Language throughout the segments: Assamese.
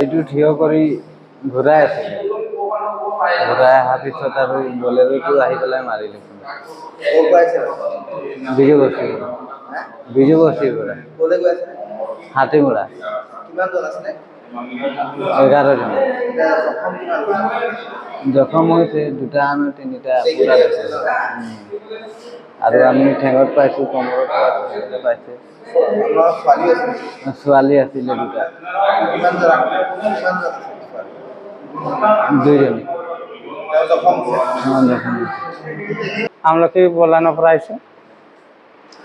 এইটো থিয় কৰি ঘূৰাই আছিলে, ঘূৰাই অহাৰ পিছত আৰু বলেৰোটো আহি পেলাই মাৰিলে। বিজু বস্তিৰ পৰা, বিজু বস্তিৰ পৰা হাতীমূৰা। 11 জন জখম হৈছে, দুটা আনো তিনিটা পুৰা আছে। আৰু আমি ঠেঙত পাইছোঁ, কমৰত পাইছোঁ, ছোৱালী আছিলে দুটা, 2 জনী জখম। আমলখি বলানৰ পৰা আহিছোঁ,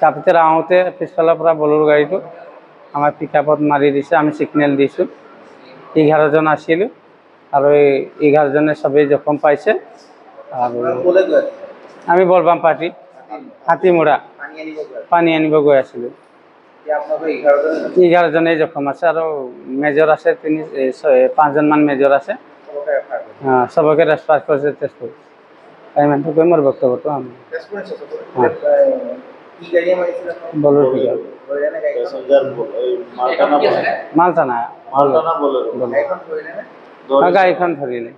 তাৰপিছত আহোঁতে পিছফালৰ পৰা বলেৰো গাড়ীটো আমাৰ পিকআপত মাৰি দিছে। আমি ছিগনেল দিছোঁ, 11 জন আছিলোঁ আৰু এই 11 জনে চবেই জখম পাইছে। আৰু আমি বলবাম পাৰ্টি হাতীমূৰা পানী আনিব গৈ আছিলোঁ। 11 জনেই জখম আছে আৰু মেজৰ আছে 5জনমান মেজৰ আছে। সবকে ৰেস্পাৰ কৰিছে তেজপুৰ। ইমানটো কৈ মোৰ বক্তব্যটো আমি বলেৰো পিকআপ মালটানা গাড়ীখন ধৰিলে।